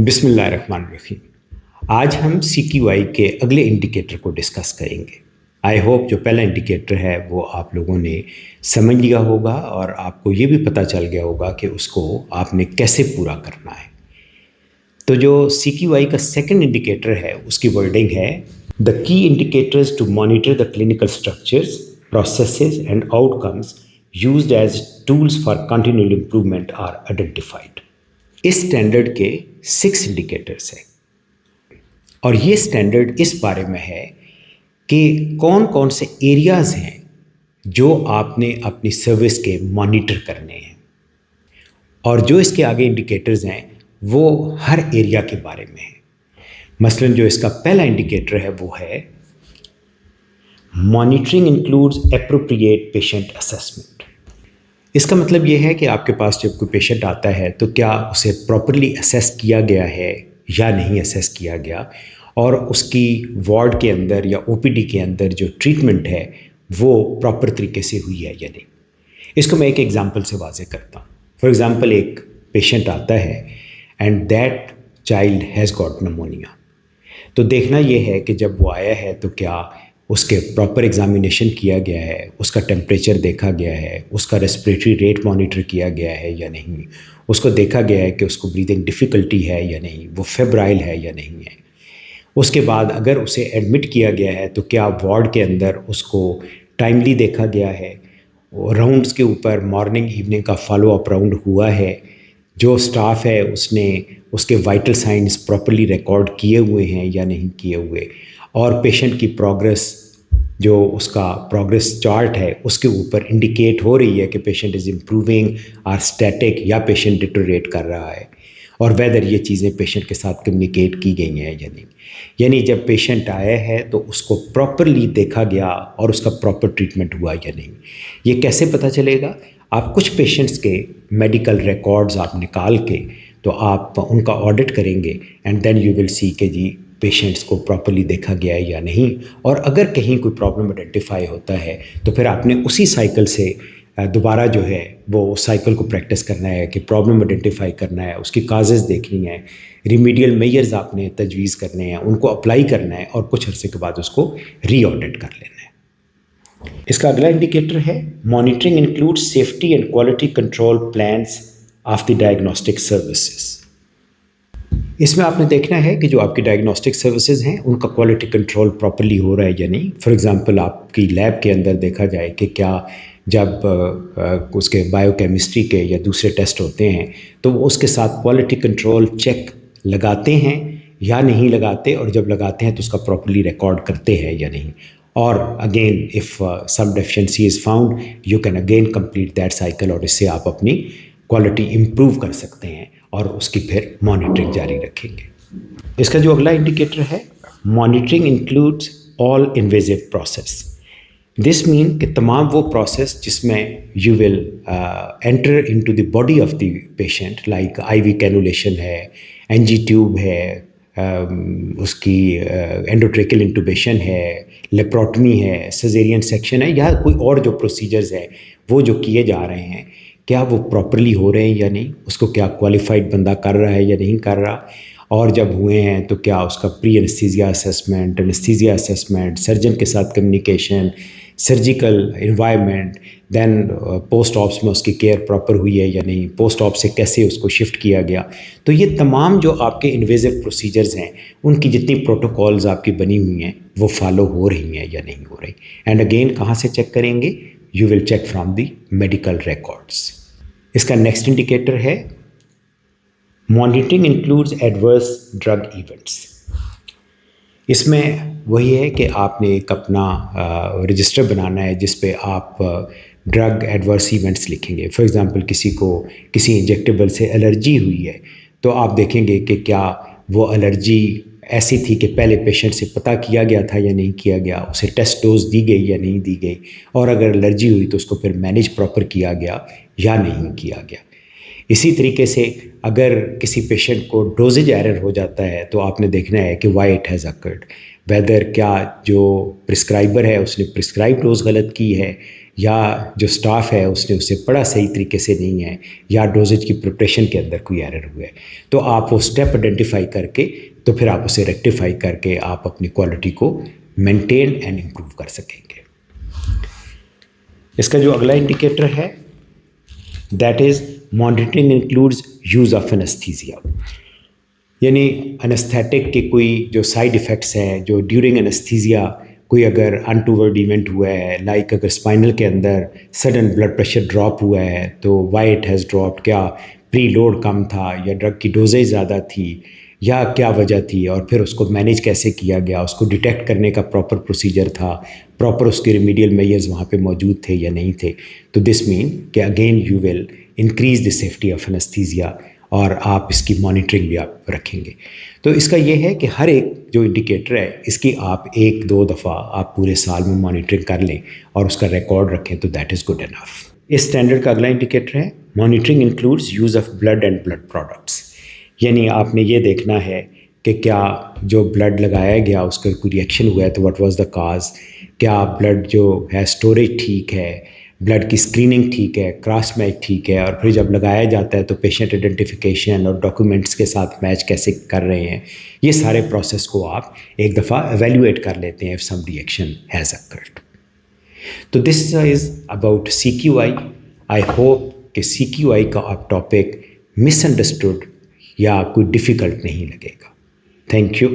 बिस्मिल्लाहिर्रहमानिर्रहीम। आज हम CQI के अगले इंडिकेटर को डिस्कस करेंगे। आई होप जो पहला इंडिकेटर है वो आप लोगों ने समझ लिया होगा और आपको ये भी पता चल गया होगा कि उसको आपने कैसे पूरा करना है। तो जो CQI का सेकंड इंडिकेटर है उसकी वर्डिंग है the key indicators to monitor the clinical structures, processes and outcomes used as tools for continual improvement are identified. इस स्टैंडर्ड के 6 इंडिकेटर्स हैं और ये स्टैंडर्ड इस बारे में है कि कौन कौन से एरियाज़ हैं जो आपने अपनी सर्विस के मॉनिटर करने हैं, और जो इसके आगे इंडिकेटर्स हैं वो हर एरिया के बारे में है। मसलन जो इसका पहला इंडिकेटर है वो है monitoring includes appropriate patient assessment. इसका मतलब ये है कि आपके पास जब कोई पेशेंट आता है तो क्या उसे प्रॉपरली असेस किया गया है या नहीं असेस किया गया, और उसकी वार्ड के अंदर या OPD के अंदर जो ट्रीटमेंट है वो प्रॉपर तरीके से हुई है या नहीं। इसको मैं एक एग्जांपल से वाज़े करता हूँ। फॉर एग्जांपल, एक पेशेंट आता है and that child has got pneumonia. तो देखना ये है कि जब वो आया है तो क्या उसके प्रॉपर एग्जामिनेशन किया गया है, उसका टेम्परेचर देखा गया है, उसका रेस्पिरेटरी रेट मॉनिटर किया गया है या नहीं, उसको देखा गया है कि उसको ब्रीदिंग डिफ़िकल्टी है या नहीं, वो फेब्राइल है या नहीं है। उसके बाद अगर उसे एडमिट किया गया है तो क्या वार्ड के अंदर उसको टाइमली देखा गया है, राउंड्स के ऊपर मॉर्निंग इवनिंग का फॉलो अप राउंड हुआ है, जो स्टाफ है उसने उसके वाइटल साइंस प्रॉपरली रिकॉर्ड किए हुए हैं या नहीं किए हुए, और पेशेंट की प्रोग्रेस जो उसका प्रोग्रेस चार्ट है उसके ऊपर इंडिकेट हो रही है कि पेशेंट इज़ इम्प्रूविंग और स्टैटिक या पेशेंट डिटोरेट कर रहा है, और वेदर ये चीज़ें पेशेंट के साथ कम्युनिकेट की गई हैं या नहीं। यानी जब पेशेंट आया है तो उसको प्रॉपरली देखा गया और उसका प्रॉपर ट्रीटमेंट हुआ या नहीं। ये कैसे पता चलेगा? आप कुछ पेशेंट्स के मेडिकल रिकॉर्ड्स आप निकाल के तो आप उनका ऑडिट करेंगे and then you will see कि जी पेशेंट्स को प्रॉपरली देखा गया है या नहीं, और अगर कहीं कोई प्रॉब्लम आइडेंटिफाई होता है तो फिर आपने उसी साइकिल से दोबारा जो है वो उस साइकिल को प्रैक्टिस करना है कि प्रॉब्लम आइडेंटिफाई करना है, उसकी काजेज़ देखनी है, रिमीडियल मेजर्स आपने तजवीज़ करने हैं, उनको अप्लाई करना है और कुछ अरसे के बाद उसको री ऑडिट कर लेना है। इसका अगला इंडिकेटर है monitoring includes safety and quality control plans of the diagnostic services. इसमें आपने देखना है कि जो आपकी डायग्नोस्टिक सर्विसेज हैं उनका क्वालिटी कंट्रोल प्रॉपरली हो रहा है या नहीं। फॉर एग्जांपल, आपकी लैब के अंदर देखा जाए कि क्या जब उसके बायोकेमिस्ट्री के या दूसरे टेस्ट होते हैं तो वो उसके साथ क्वालिटी कंट्रोल चेक लगाते हैं या नहीं लगाते, और जब लगाते हैं तो उसका प्रॉपरली रिकॉर्ड करते हैं या नहीं। और again if some deficiency is found you can again complete that cycle, और इससे आप अपनी क्वालिटी इम्प्रूव कर सकते हैं और उसकी फिर मॉनिटरिंग जारी रखेंगे। इसका जो अगला इंडिकेटर है monitoring includes all invasive process. This mean कि तमाम वो प्रोसेस जिसमें you will enter into the body of the patient, like IV cannulation है, NG ट्यूब है, उसकी एंडोट्रेकियल इंटूबेशन है, लेप्रोटमी है, सिजेरियन सेक्शन है, या कोई और जो प्रोसीजर्स है वो जो किए जा रहे हैं क्या वो प्रॉपरली हो रहे हैं या नहीं, उसको क्या क्वालिफाइड बंदा कर रहा है या नहीं कर रहा, और जब हुए हैं तो क्या उसका pre anaesthesia assessment, anaesthesia assessment, surgeon के साथ communication, surgical environment, then post ops में उसकी केयर प्रॉपर हुई है या नहीं, पोस्ट ऑप से कैसे उसको शिफ्ट किया गया। तो ये तमाम जो आपके इन्वेजिव प्रोसीजर्स हैं उनकी जितनी प्रोटोकॉल्स आपकी बनी हुई हैं वो फॉलो हो रही हैं या नहीं हो रही। एंड अगेन कहाँ से चेक करेंगे? You will check from the medical records. इसका नेक्स्ट इंडिकेटर है monitoring includes adverse drug events. इसमें वही है कि आपने एक अपना रजिस्टर बनाना है जिस पे आप ड्रग एडवर्स इवेंट्स लिखेंगे। फॉर एग्जांपल, किसी को किसी इंजेक्टेबल से एलर्जी हुई है तो आप देखेंगे कि क्या वो एलर्जी ऐसी थी कि पहले पेशेंट से पता किया गया था या नहीं किया गया, उसे टेस्ट डोज दी गई या नहीं दी गई, और अगर एलर्जी हुई तो उसको फिर मैनेज प्रॉपर किया गया या नहीं किया गया। इसी तरीके से अगर किसी पेशेंट को डोजेज एरर हो जाता है तो आपने देखना है कि why it has occurred, whether क्या जो प्रिस्क्राइबर है उसने प्रिस्क्राइब डोज गलत की है یا جو سٹاف ہے اس نے اسے پڑھا صحیح طریقے سے نہیں ہے, یا ڈوزیج کی پریپریشن کے اندر کوئی ایرر ہوا ہے, تو آپ وہ اسٹیپ آئیڈینٹیفائی کر کے تو پھر آپ اسے ریکٹیفائی کر کے آپ اپنی کوالٹی کو مینٹین اینڈ امپروو کر سکیں گے. اس کا جو اگلا انڈیکیٹر ہے that is monitoring includes use of anaesthesia, یعنی انستھیٹک کے کوئی جو سائیڈ ایفیکٹس ہیں جو ڈیورنگ انستھیزیا کوئی اگر انٹوورڈ ایونٹ ہوا ہے, لائک اگر اسپائنل کے اندر سڈن بلڈ پریشر ڈراپ ہوا ہے تو وائی اٹ ہیز ڈراپڈ, کیا پری لوڈ کم تھا یا ڈرگ کی ڈوزیج زیادہ تھی یا کیا وجہ تھی, اور پھر اس کو مینیج کیسے کیا گیا, اس کو ڈیٹیکٹ کرنے کا پراپر پروسیجر تھا, پراپر اس کے ریمیڈیل میئرز وہاں پہ موجود تھے یا نہیں تھے. تو دس مین کہ again you will increase the safety of anaesthesia, اور آپ اس کی مانیٹرنگ بھی آپ رکھیں گے. تو اس کا یہ ہے کہ ہر ایک جو انڈیکیٹر ہے اس کی آپ 1-2 دفعہ آپ پورے سال میں مانیٹرنگ کر لیں اور اس کا ریکارڈ رکھیں, تو دیٹ از گڈ انف. اس اسٹینڈرڈ کا اگلا انڈیکیٹر ہے monitoring includes use of blood and blood products, یعنی آپ نے یہ دیکھنا ہے کہ کیا جو بلڈ لگایا گیا اس کا کوئی ریئیکشن ہوا ہے تو واٹ واز دا کاز, کیا بلڈ جو ہے اسٹوریج ٹھیک ہے, بلڈ کی اسکریننگ ٹھیک ہے, کراس میچ ٹھیک ہے, اور پھر جب لگایا جاتا ہے تو پیشنٹ آئیڈینٹیفیکیشن اور ڈاکومنٹس کے ساتھ میچ کیسے کر رہے ہیں. یہ سارے پروسیس کو آپ ایک دفعہ ایویلویٹ کر لیتے ہیں if some reaction has occurred. تو this is about CQI. I hope کہ CQI کا آپ ٹاپک مس انڈرسٹوڈ یا کوئی ڈیفیکلٹ نہیں لگے گا. Thank you.